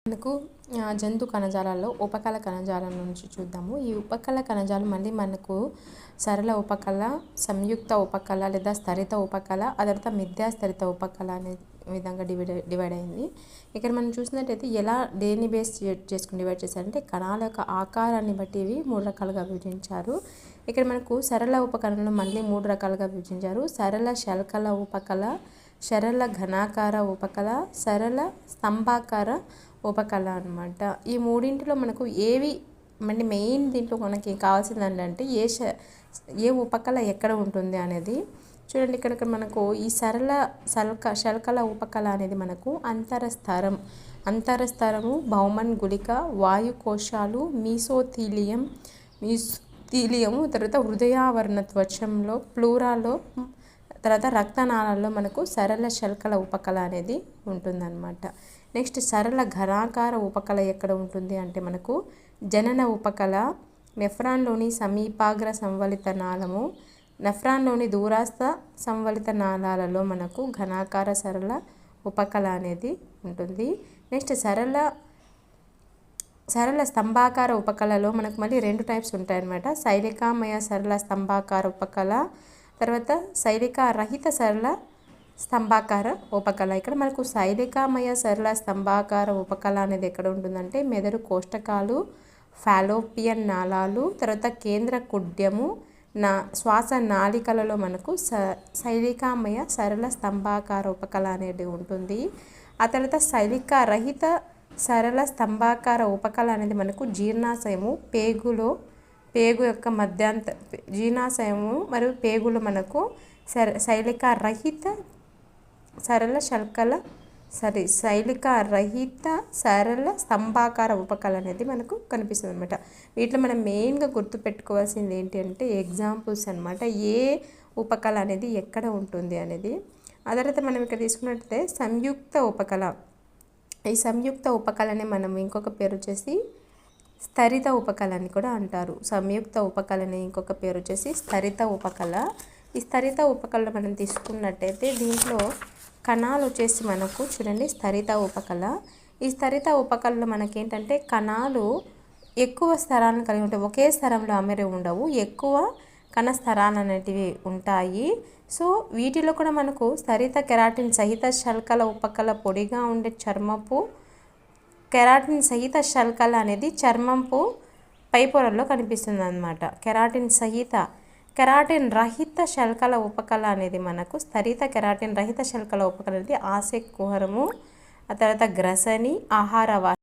మనకు జంతు కణజాలాల్లో ఉపకళ కణజాలం నుంచి చూద్దాము. ఈ ఉపకళ కణజాలం మళ్ళీ మనకు సరళ ఉపకళ, సంయుక్త ఉపకళ లేదా స్థరిత ఉపకళ, ఆ తర్వాత మిథ్యాస్థరిత ఉపకళ అనే విధంగా డివైడ్ అయింది. ఇక్కడ మనం చూసినట్టయితే ఎలా దేన్ని బేస్ చేసుకుని డివైడ్ చేశారంటే కణాల యొక్క ఆకారాన్ని బట్టి ఇవి 3 రకాలుగా విభజించారు. ఇక్కడ మనకు సరళ ఉపకళను మళ్ళీ 3 రకాలుగా విభజించారు. సరళ శల్కల ఉపకళ, సరళ ఘనాకార ఉపకళ, సరళ స్తంభాకార ఉపకళ అనమాట. ఈ మూడింటిలో మనకు ఏవి మళ్ళీ మెయిన్ దీంట్లో మనకి కావాల్సింది ఏంటంటే ఏ ఉపకళ ఎక్కడ ఉంటుంది అనేది చూడండి. ఇక్కడ మనకు ఈ శల్కల ఉపకళ అనేది మనకు అంతరస్థరము, బౌమన్ గుళిక, వాయుకోశాలు, మీసోథీలియము, తర్వాత హృదయావరణ త్వచంలో, ప్లూరాలో, తర్వాత రక్తనాళాల్లో మనకు సరళ శల్కల ఉపకళ అనేది ఉంటుందన్నమాట. నెక్స్ట్ సరళ ఘనాకార ఉపకళ ఎక్కడ ఉంటుంది అంటే మనకు జనన ఉపకళ, నెఫ్రాన్లోని సమీపాగ్ర సంవలిత నాళము, నెఫ్రాన్లోని దూరాస్థ సంవలిత నాళాలలో మనకు ఘనాకార సరళ ఉపకళ అనేది ఉంటుంది. నెక్స్ట్ సరళ స్తంభాకార ఉపకళలో మనకు మళ్ళీ 2 టైప్స్ ఉంటాయన్నమాట. శైలికామయ సరళ స్తంభాకార ఉపకళ, తర్వాత శైలిక రహిత సరళ స్తంభాకార ఉపకళ. ఇక్కడ మనకు శైలికామయ సరళ స్తంభాకార ఉపకళ అనేది ఎక్కడ ఉంటుందంటే మెదడు కోష్టకాలు, ఫాలోపియన్ నాళాలు, తర్వాత కేంద్ర కుడ్యము, శ్వాస నాళికలలో మనకు శైలికామయ సరళ స్తంభాకార ఉపకళ అనేది ఉంటుంది. ఆ తర్వాత శైలిక రహిత సరళ స్తంభాకార ఉపకళ అనేది మనకు జీర్ణాశయము, పేగు యొక్క జీర్ణాశయము మరియు పేగులు మనకు శైలిక రహిత సరళ స్తంభాకార ఉపకళ అనేది మనకు కనిపిస్తుంది అనమాట. వీటిలో మనం మెయిన్గా గుర్తుపెట్టుకోవాల్సింది ఏంటి అంటే ఎగ్జాంపుల్స్ అనమాట, ఏ ఉపకళ అనేది ఎక్కడ ఉంటుంది అనేది. ఆ తర్వాత మనం ఇక్కడ తీసుకున్నట్లయితే సంయుక్త ఉపకళ. ఈ సంయుక్త ఉపకళని మనం ఇంకొక పేరు వచ్చేసి స్థరిత ఉపకళ అని కూడా అంటారు. సంయుక్త ఉపకళని ఇంకొక పేరు వచ్చేసి స్థరిత ఉపకళ. ఈ స్థరిత ఉపకళ మనం తీసుకున్నట్టయితే దీంట్లో కణాలు వచ్చేసి మనకు చూడండి స్థరిత ఉపకళ. ఈ స్థరిత ఉపకళలో మనకేంటంటే కణాలు ఎక్కువ స్థరాలను కలిగి ఉంటాయి, ఒకే స్థరంలో అమరి ఉండవు, ఎక్కువ కణ స్థరాలు అనేటివి ఉంటాయి. సో వీటిలో కూడా మనకు స్థరిత కెరాటిన్ సహిత శల్కల ఉపకళ పొడిగా ఉండే చర్మపు కెరాటిన్ సహిత శల్కల అనేది చర్మంపు పై పొరల్లో కనిపిస్తుంది అన్నమాట. కెరాటిన్ రహిత శల్కల ఉపకళ అనేది మనకు స్థరిత కెరాటిన్ రహిత శల్కల ఉపకళ అనేది ఆసెక్ కుహరము, ఆ తర్వాత గ్రసని, ఆహార